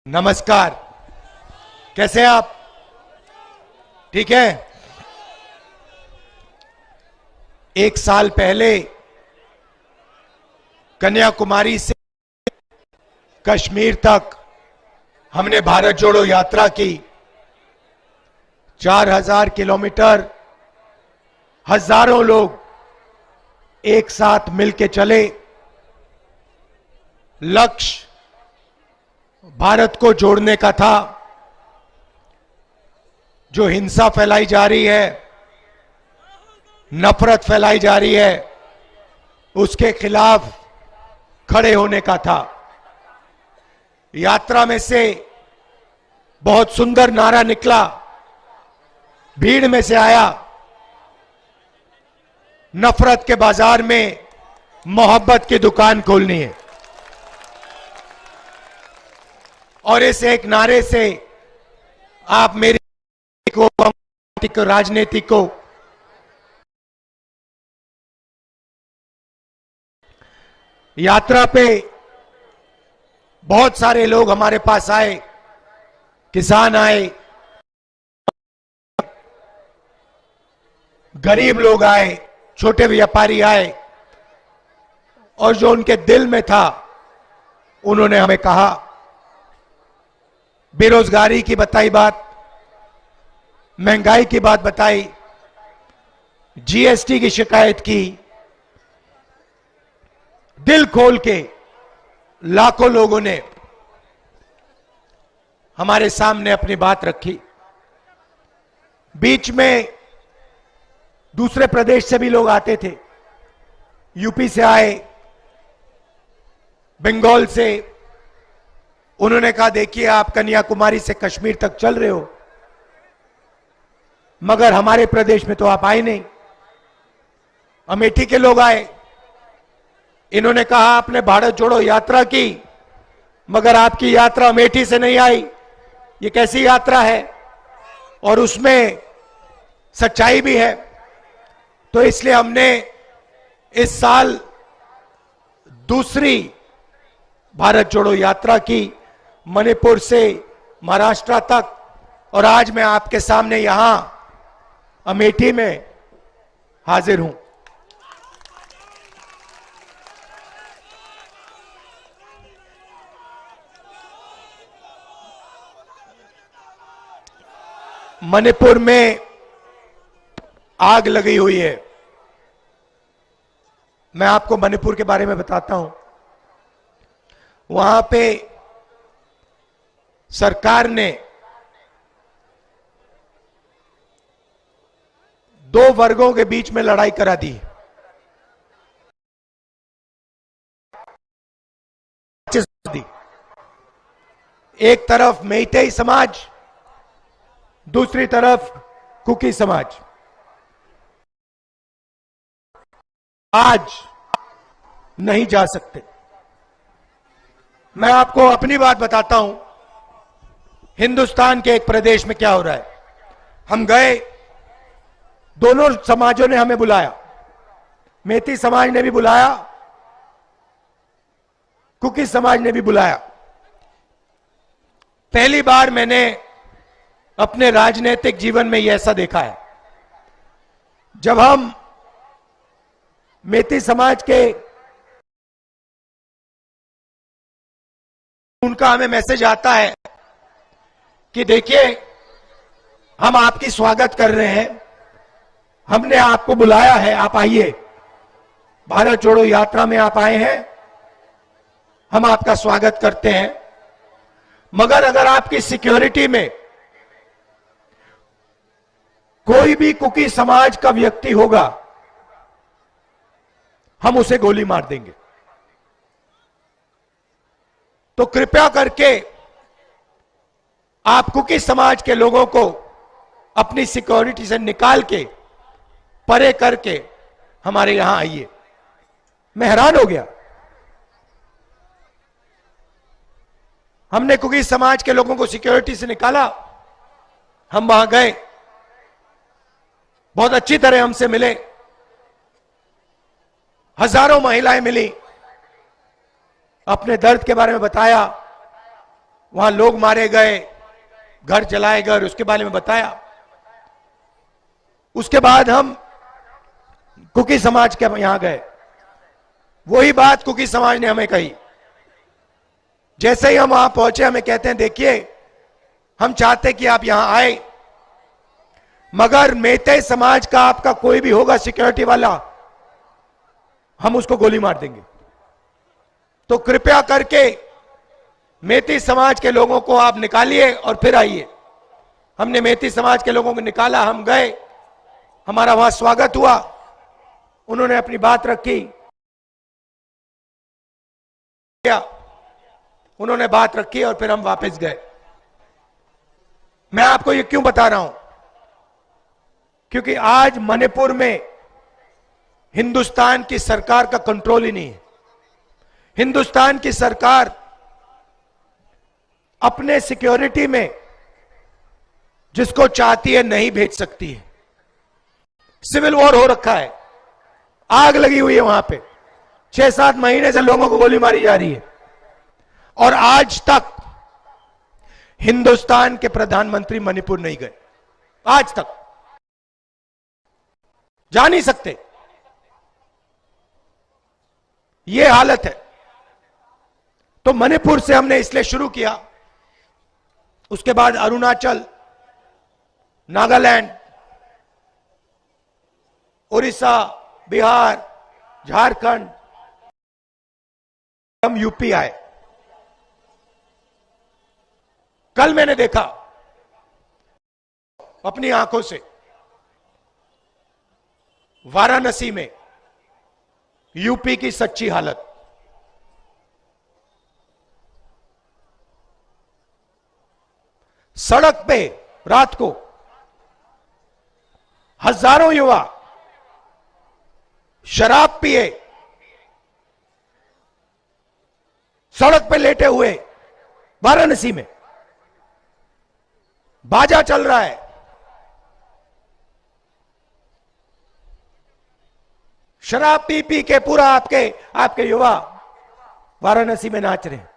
नमस्कार। कैसे हैं आप? ठीक है। एक साल पहले कन्याकुमारी से कश्मीर तक हमने भारत जोड़ो यात्रा की। 4000 किलोमीटर, हजारों लोग एक साथ मिलके चले। लक्ष्य भारत को जोड़ने का था। जो हिंसा फैलाई जा रही है, नफरत फैलाई जा रही है, उसके खिलाफ खड़े होने का था। यात्रा में से बहुत सुंदर नारा निकला, भीड़ में से आया, नफरत के बाजार में मोहब्बत की दुकान खोलनी है। और इस एक नारे से आप मेरी को राजनीति को यात्रा पे बहुत सारे लोग हमारे पास आए, किसान आए, गरीब लोग आए, छोटे व्यापारी आए, और जो उनके दिल में था उन्होंने हमें कहा। बेरोजगारी की बताई बात, महंगाई की बात बताई, जीएसटी की शिकायत की। दिल खोल के लाखों लोगों ने हमारे सामने अपनी बात रखी। बीच में दूसरे प्रदेश से भी लोग आते थे, यूपी से आए, बंगाल से। उन्होंने कहा, देखिए आप कन्याकुमारी से कश्मीर तक चल रहे हो, मगर हमारे प्रदेश में तो आप आए नहीं। अमेठी के लोग आए, इन्होंने कहा आपने भारत जोड़ो यात्रा की, मगर आपकी यात्रा अमेठी से नहीं आई, ये कैसी यात्रा है? और उसमें सच्चाई भी है। तो इसलिए हमने इस साल दूसरी भारत जोड़ो यात्रा की, मणिपुर से महाराष्ट्र तक, और आज मैं आपके सामने यहां अमेठी में हाजिर हूं। मणिपुर में आग लगी हुई है। मैं आपको मणिपुर के बारे में बताता हूं। वहां पे सरकार ने दो वर्गों के बीच में लड़ाई करा दी। एक तरफ मेइतेई समाज, दूसरी तरफ कुकी समाज। आज नहीं जा सकते। मैं आपको अपनी बात बताता हूं। हिंदुस्तान के एक प्रदेश में क्या हो रहा है। हम गए, दोनों समाजों ने हमें बुलाया, मेती समाज ने भी बुलाया, कुकी समाज ने भी बुलाया। पहली बार मैंने अपने राजनीतिक जीवन में यह ऐसा देखा है। जब हम मेती समाज के, उनका हमें मैसेज आता है कि देखिए हम आपकी स्वागत कर रहे हैं, हमने आपको बुलाया है, आप आइए, भारत जोड़ो यात्रा में आप आए हैं, हम आपका स्वागत करते हैं, मगर अगर आपकी सिक्योरिटी में कोई भी कुकी समाज का व्यक्ति होगा, हम उसे गोली मार देंगे। तो कृपया करके आप कुकी समाज के लोगों को अपनी सिक्योरिटी से निकाल के, परे करके हमारे यहां आइए। मैं हैरान हो गया। हमने कुकी समाज के लोगों को सिक्योरिटी से निकाला, हम वहां गए, बहुत अच्छी तरह हमसे मिले, हजारों महिलाएं मिली, अपने दर्द के बारे में बताया, वहां लोग मारे गए, घर जलाए गए, उसके बारे में बताया। उसके बाद हम कुकी समाज के यहां गए, वही बात कुकी समाज ने हमें कही। जैसे ही हम वहां पहुंचे, हमें कहते हैं देखिए हम चाहते कि आप यहां आए, मगर मेते समाज का आपका कोई भी होगा सिक्योरिटी वाला, हम उसको गोली मार देंगे। तो कृपया करके मेती समाज के लोगों को आप निकालिए और फिर आइए। हमने मेती समाज के लोगों को निकाला, हम गए, हमारा वहां स्वागत हुआ, उन्होंने अपनी बात रखी, उन्होंने बात रखी और फिर हम वापस गए। मैं आपको ये क्यों बता रहा हूं? क्योंकि आज मणिपुर में हिंदुस्तान की सरकार का कंट्रोल ही नहीं है। हिंदुस्तान की सरकार अपने सिक्योरिटी में जिसको चाहती है नहीं भेज सकती है। सिविल वॉर हो रखा है, आग लगी हुई है वहां पे, 6-7 महीने से लोगों को गोली मारी जा रही है, और आज तक हिंदुस्तान के प्रधानमंत्री मणिपुर नहीं गए। आज तक जा नहीं सकते, यह हालत है। तो मणिपुर से हमने इसलिए शुरू किया, उसके बाद अरुणाचल, नागालैंड, उड़ीसा, बिहार, झारखंड, हम यूपी आए। कल मैंने देखा अपनी आंखों से वाराणसी में यूपी की सच्ची हालत। सड़क पे रात को हजारों युवा शराब पिए सड़क पे लेटे हुए, वाराणसी में बाजा चल रहा है, शराब पी पी के पूरा आपके युवा वाराणसी में नाच रहे हैं।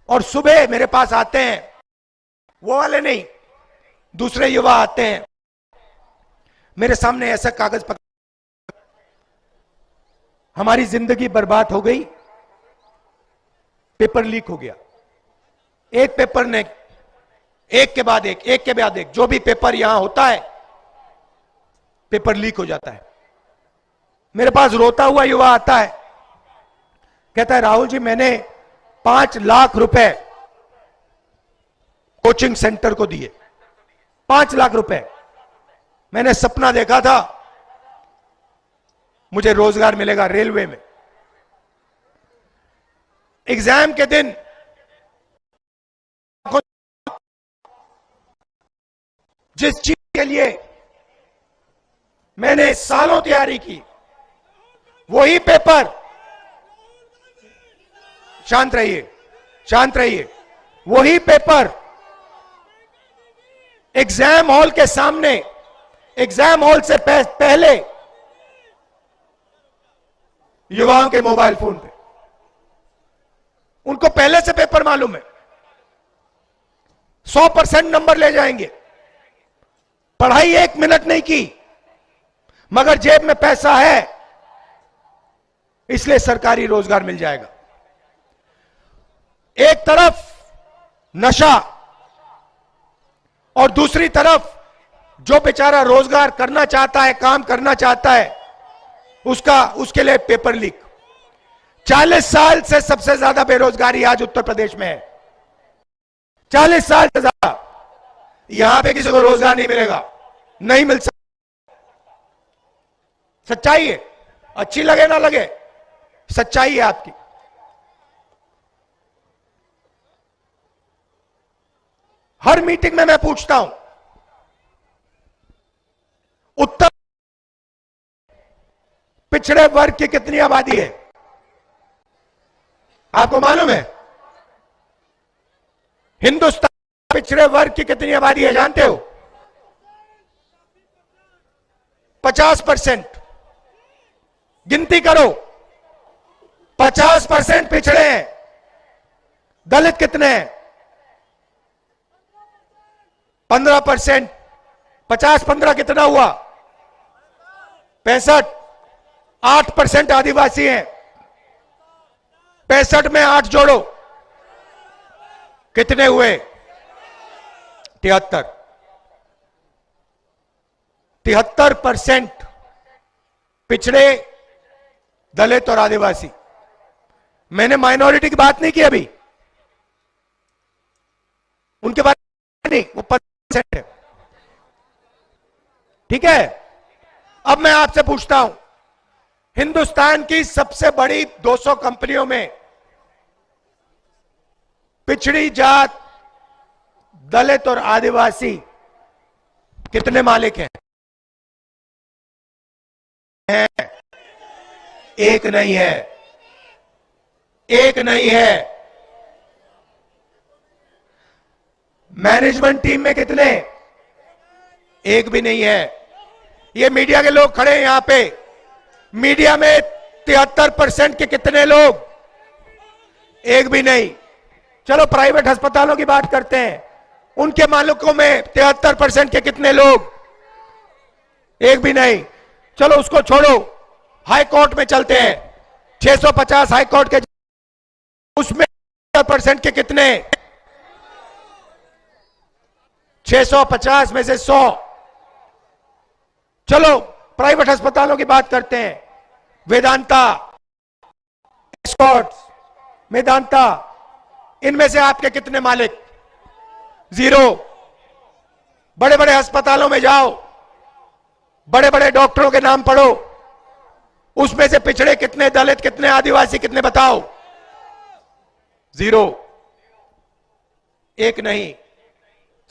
और सुबह मेरे पास आते हैं, वो वाले नहीं, दूसरे युवा आते हैं, मेरे सामने ऐसा कागज पकड़, हमारी जिंदगी बर्बाद हो गई, पेपर लीक हो गया। एक पेपर ने एक के बाद एक, जो भी पेपर यहां होता है पेपर लीक हो जाता है। मेरे पास रोता हुआ युवा आता है, कहता है राहुल जी मैंने 5 लाख रुपए कोचिंग सेंटर को दिए, 5 लाख रुपए। मैंने सपना देखा था मुझे रोजगार मिलेगा रेलवे में। एग्जाम के दिन जिस चीज के लिए मैंने सालों तैयारी की, वही पेपर, शांत रहिए, वही पेपर एग्जाम हॉल के सामने, एग्जाम हॉल से पहले युवाओं के मोबाइल फोन पे, उनको पहले से पेपर मालूम है, 100% नंबर ले जाएंगे। पढ़ाई 1 मिनट नहीं की, मगर जेब में पैसा है, इसलिए सरकारी रोजगार मिल जाएगा। एक तरफ नशा और दूसरी तरफ जो बेचारा रोजगार करना चाहता है, काम करना चाहता है, उसके लिए पेपर लीक। 40 साल से सबसे ज्यादा बेरोजगारी आज उत्तर प्रदेश में है, 40 साल से ज्यादा। यहां पे किसी को रोजगार नहीं मिलेगा, नहीं मिल सकता। सच्चाई है, अच्छी लगे ना लगे, सच्चाई है आपकी। हर मीटिंग में मैं पूछता हूं, उत्तर पिछड़े वर्ग की कितनी आबादी है? आपको मालूम है? हिंदुस्तान पिछड़े वर्ग की कितनी आबादी है जानते हो? 50%। गिनती करो, 50% पिछड़े हैं दलित कितने हैं? 15%। 50-15 कितना हुआ? 65। 8% आदिवासी हैं। 65 में 8 जोड़ो, कितने हुए? 73। 73% पिछड़े, दलित और आदिवासी। मैंने माइनॉरिटी की बात नहीं की अभी, उनके बारे में नहीं, वो 5% है। ठीक है। अब मैं आपसे पूछता हूं, हिंदुस्तान की सबसे बड़ी 200 कंपनियों में पिछड़ी जात, दलित और आदिवासी कितने मालिक हैं? एक नहीं है, एक नहीं है। मैनेजमेंट टीम में कितने? एक भी नहीं है। ये मीडिया के लोग खड़े हैं यहां पे, मीडिया में 73% के कितने लोग? एक भी नहीं। चलो प्राइवेट अस्पतालों की बात करते हैं, उनके मालिकों में 73% के कितने लोग? एक भी नहीं। चलो उसको छोड़ो, हाई कोर्ट में चलते हैं। 650 हाई कोर्ट के, उसमें 70% के कितने? 650 में से 100। चलो प्राइवेट अस्पतालों की बात करते हैं, वेदांता, एस्कॉर्ट्स, मेदांता, इनमें से आपके कितने मालिक? 0। बड़े बड़े अस्पतालों में जाओ, बड़े बड़े डॉक्टरों के नाम पढ़ो, उसमें से पिछड़े कितने, दलित कितने, आदिवासी कितने, बताओ? 0। एक नहीं।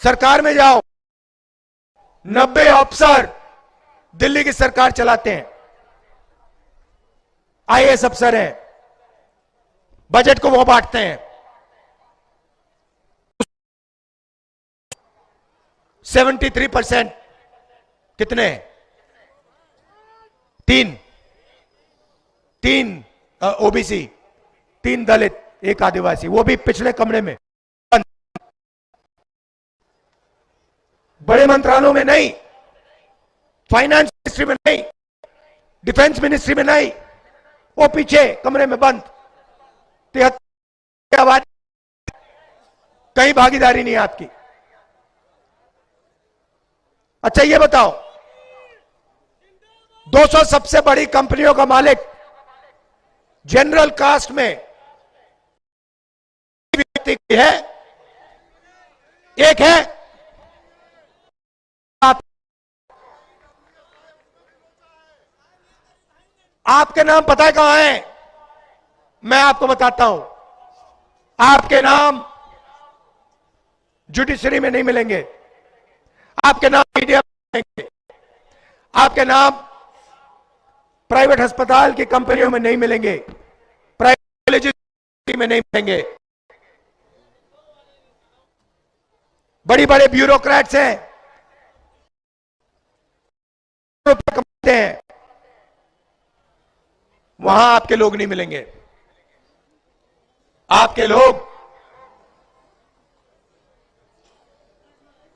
सरकार में जाओ, 90 अफसर दिल्ली की सरकार चलाते हैं, आईएएस अफसर हैं, बजट को वो बांटते हैं। 73% कितने? 3 ओबीसी, 3 दलित, 1 आदिवासी, वो भी पिछले कमरे में। बड़े मंत्रालयों में नहीं, फाइनेंस मिनिस्ट्री में नहीं, डिफेंस मिनिस्ट्री में नहीं, वो पीछे कमरे में बंद। 73 आवाज, कहीं भागीदारी नहीं आपकी। अच्छा ये बताओ, 200 सबसे बड़ी कंपनियों का मालिक जनरल कास्ट में व्यक्ति है? एक है। आपके नाम पता है कहां है? मैं आपको बताता हूं, आपके नाम जुडिशरी में नहीं मिलेंगे, आपके नाम मीडिया में मिलेंगे, आपके नाम प्राइवेट अस्पताल की कंपनियों में नहीं मिलेंगे, प्राइवेट कॉलेज में नहीं मिलेंगे। बड़ी बड़े ब्यूरोक्रेट्स हैं, रुपए कमाते हैं, वहां आपके लोग नहीं मिलेंगे। आपके लोग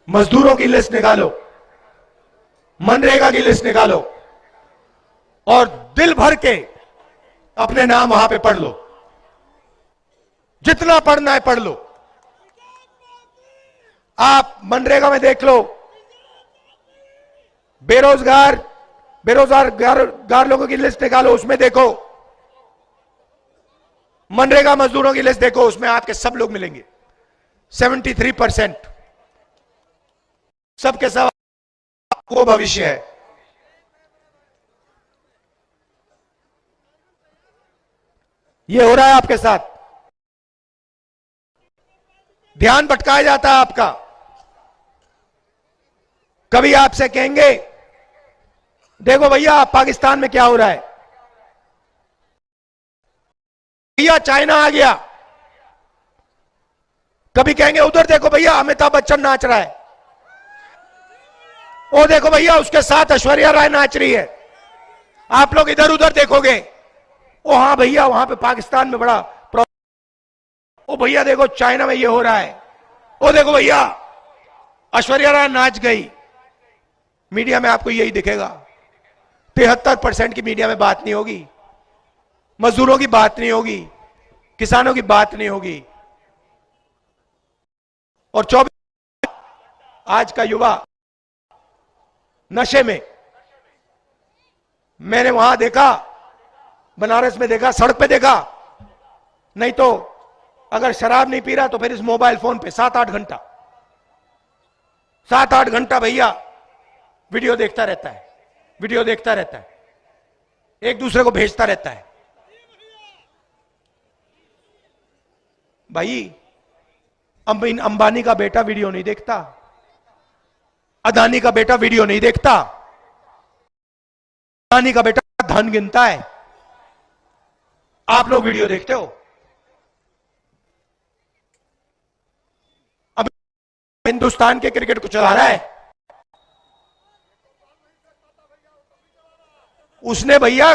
मजदूरों की लिस्ट निकालो, मनरेगा की लिस्ट निकालो और दिल भर के अपने नाम वहां पे पढ़ लो, जितना पढ़ना है पढ़ लो। आप मनरेगा में देख लो, बेरोजगार लोगों की लिस्ट निकालो, उसमें देखो, मनरेगा मजदूरों की लिस्ट देखो, उसमें आपके सब लोग मिलेंगे। 73% सबके सब वो भविष्य है। ये हो रहा है आपके साथ, ध्यान भटकाया जाता है आपका। कभी आपसे कहेंगे देखो भैया पाकिस्तान में क्या हो रहा है, भैया चाइना आ गया, कभी कहेंगे उधर देखो भैया अमिताभ बच्चन नाच रहा है, वो देखो भैया उसके साथ ऐश्वर्या राय नाच रही है। आप लोग इधर उधर देखोगे, ओ हाँ भैया वहां पे पाकिस्तान में बड़ा प्रॉब्लम। ओ भैया देखो चाइना में ये हो रहा है, ओ देखो भैया ऐश्वर्या राय नाच गई। मीडिया में आपको यही दिखेगा। 73% की मीडिया में बात नहीं होगी, मजदूरों की बात नहीं होगी, किसानों की बात नहीं होगी। और 24 आज का युवा नशे में, मैंने वहां देखा, बनारस में देखा, सड़क पे देखा, नहीं तो अगर शराब नहीं पी रहा तो फिर इस मोबाइल फोन पे 7-8 घंटा 7-8 घंटा भैया वीडियो देखता रहता है, वीडियो देखता रहता है, एक दूसरे को भेजता रहता है। भाई अंबानी का बेटा वीडियो नहीं देखता, अदानी का बेटा वीडियो नहीं देखता, अदानी का बेटा धन गिनता है। आप लोग वीडियो देखते हो। अब हिंदुस्तान के क्रिकेट को चला रहा है, उसने भैया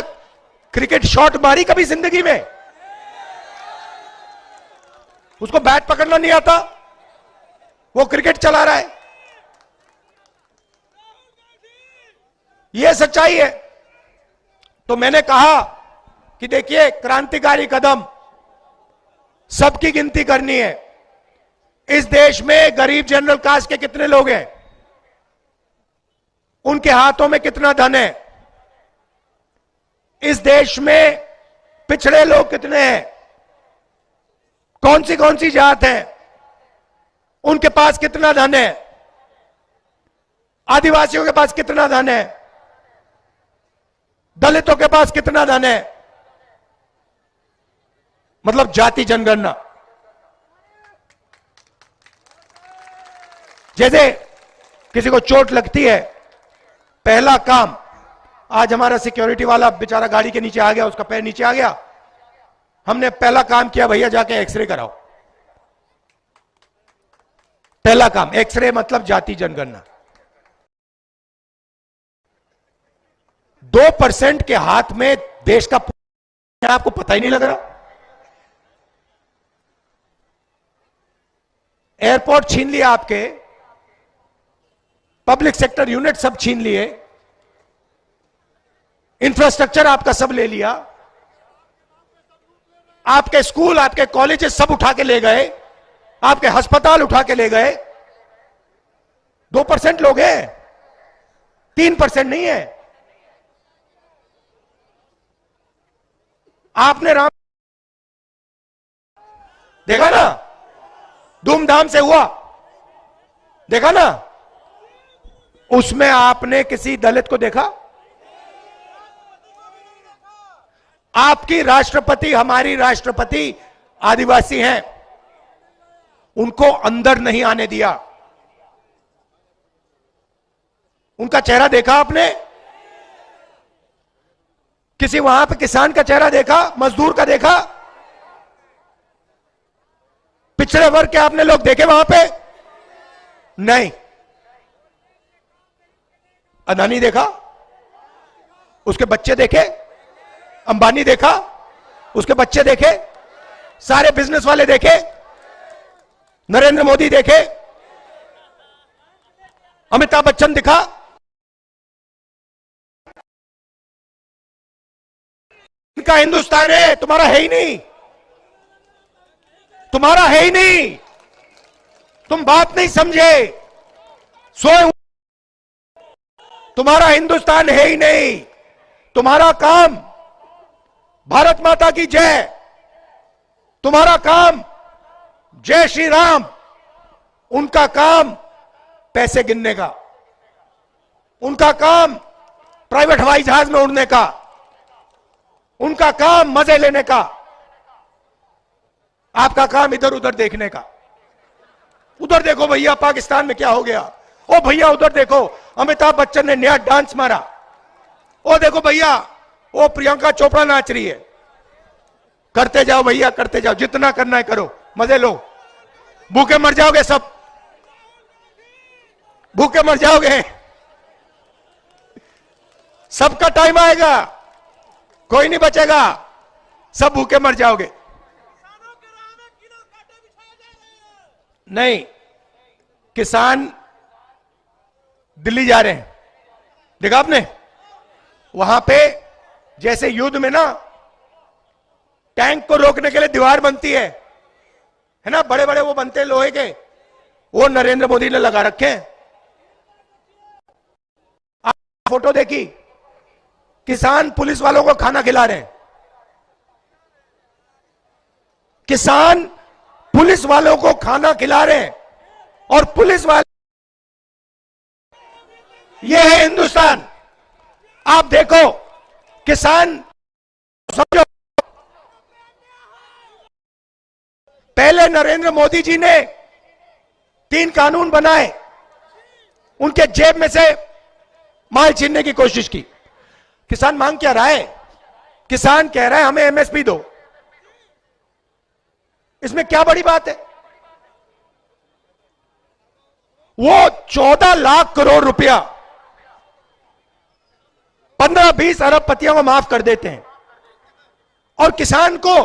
क्रिकेट शॉट मारी कभी जिंदगी में? उसको बैट पकड़ना नहीं आता, वो क्रिकेट चला रहा है। यह सच्चाई है। तो मैंने कहा कि देखिए क्रांतिकारी कदम, सबकी गिनती करनी है। इस देश में गरीब जनरल कास्ट के कितने लोग हैं, उनके हाथों में कितना धन है, इस देश में पिछड़े लोग कितने हैं, कौन सी जात है, उनके पास कितना धन है, आदिवासियों के पास कितना धन है, दलितों के पास कितना धन है, मतलब जाति जनगणना। जैसे किसी को चोट लगती है, पहला काम, आज हमारा सिक्योरिटी वाला बेचारा गाड़ी के नीचे आ गया, उसका पैर नीचे आ गया, हमने पहला काम किया भैया जाके एक्सरे कराओ। पहला काम एक्सरे, मतलब जाति जनगणना। 2% के हाथ में देश का, आपको पता ही नहीं लग रहा। एयरपोर्ट छीन लिया आपके, पब्लिक सेक्टर यूनिट सब छीन लिए, इंफ्रास्ट्रक्चर आपका सब ले लिया, आपके स्कूल, आपके कॉलेजेस सब उठा के ले गए, आपके अस्पताल उठा के ले गए। 2% लोग हैं, 3% नहीं है। आपने राम देखा ना, धूमधाम से हुआ, देखा ना, उसमें आपने किसी दलित को देखा? आपकी राष्ट्रपति, हमारी राष्ट्रपति आदिवासी हैं, उनको अंदर नहीं आने दिया। उनका चेहरा देखा आपने? किसी वहां पे किसान का चेहरा देखा, मजदूर का देखा, पिछड़े वर्ग के आपने लोग देखे वहां पे? नहीं। अदानी देखा, उसके बच्चे देखे, अंबानी देखा, उसके बच्चे देखे, सारे बिजनेस वाले देखे, नरेंद्र मोदी देखे, अमिताभ बच्चन दिखा। इनका हिंदुस्तान है, तुम्हारा है ही नहीं, तुम्हारा है ही नहीं, तुम बात नहीं समझे, सोए, तुम्हारा हिंदुस्तान है ही नहीं। तुम्हारा काम भारत माता की जय, तुम्हारा काम जय श्री राम, उनका काम पैसे गिनने का, उनका काम प्राइवेट हवाई जहाज में उड़ने का, उनका काम मजे लेने का, आपका काम इधर उधर देखने का। उधर देखो भैया पाकिस्तान में क्या हो गया, ओ भैया उधर देखो अमिताभ बच्चन ने नया डांस मारा, ओ देखो भैया वो प्रियंका चोपड़ा नाच रही है। करते जाओ भैया, करते जाओ, जितना करना है करो, मजे लो, भूखे मर जाओगे सब, भूखे मर जाओगे, सबका टाइम आएगा, कोई नहीं बचेगा, सब भूखे मर जाओगे। नहीं, किसान दिल्ली जा रहे हैं, देखा आपने? वहां पे जैसे युद्ध में ना टैंक को रोकने के लिए दीवार बनती है ना, बड़े बड़े वो बनते हैं लोहे के, वो नरेंद्र मोदी ने लगा रखे हैं। आप फोटो देखी, किसान पुलिस वालों को खाना खिला रहे हैं, किसान पुलिस वालों को खाना खिला रहे हैं, और पुलिस वाले, ये है हिंदुस्तान। आप देखो, किसान, समझो, पहले नरेंद्र मोदी जी ने 3 कानून बनाए, उनके जेब में से माल छीनने की कोशिश की। किसान मांग क्या रहा है? किसान कह रहा है हमें एमएसपी दो। इसमें क्या बड़ी बात है? वो 14 लाख करोड़ रुपया 15-20 अरब पतियों को माफ कर देते हैं, और किसान को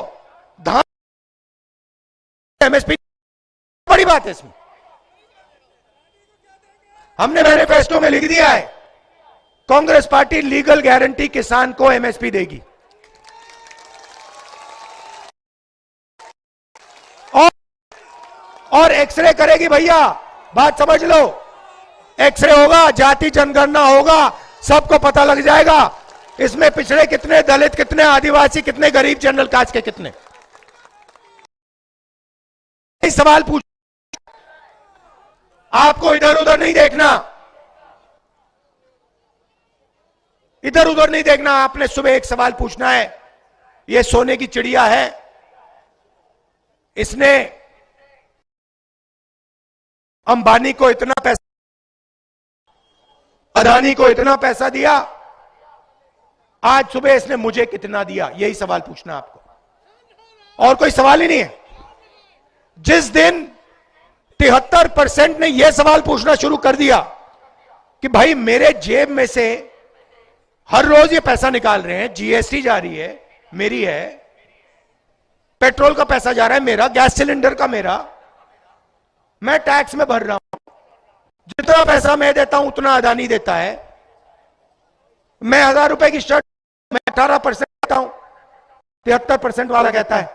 धान एमएसपी, बड़ी बात है इसमें। हमने मैनिफेस्टो में लिख दिया है, कांग्रेस पार्टी लीगल गारंटी किसान को एमएसपी देगी, और एक्सरे करेगी। भैया बात समझ लो, एक्सरे होगा, जाति जनगणना होगा, सबको पता लग जाएगा इसमें पिछड़े कितने, दलित कितने, आदिवासी कितने, गरीब जनरल कास्ट के कितने। सवाल पूछ, आपको इधर उधर नहीं देखना, इधर उधर नहीं देखना, आपने सुबह एक सवाल पूछना है। यह सोने की चिड़िया है, इसने अंबानी को इतना पैसा, अदानी को इतना पैसा दिया, आज सुबह इसने मुझे कितना दिया, यही सवाल पूछना आपको, और कोई सवाल ही नहीं है। जिस दिन 73% ने यह सवाल पूछना शुरू कर दिया कि भाई मेरे जेब में से हर रोज ये पैसा निकाल रहे हैं, जीएसटी जा रही है मेरी है, पेट्रोल का पैसा जा रहा है मेरा, गैस सिलेंडर का मेरा, मैं टैक्स में भर रहा हूं, जितना पैसा मैं देता हूं उतना अदानी देता है, मैं 1000 रुपए की शर्ट मैं 18% देता हूं, 73% वाला कहता है,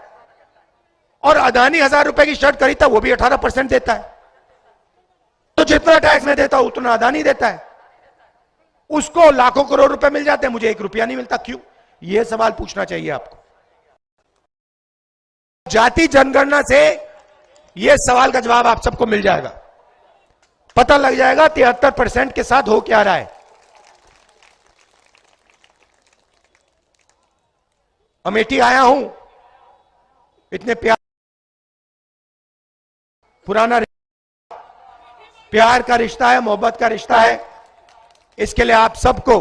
और अदानी 1000 रुपए की शर्ट खरीदता वो भी 18% देता है। तो जितना टैक्स में देता हूं उतना अदानी देता है, उसको लाखों करोड़ रुपए मिल जाते हैं, मुझे 1 रुपया नहीं मिलता, क्यों? यह सवाल पूछना चाहिए आपको। जाति जनगणना से यह सवाल का जवाब आप सबको मिल जाएगा, पता लग जाएगा 73% के साथ हो क्या रहा है। अमेठी आया हूं, इतने पुराना प्यार का रिश्ता है, मोहब्बत का रिश्ता है, इसके लिए आप सबको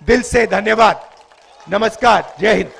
दिल से धन्यवाद। नमस्कार, जय हिंद।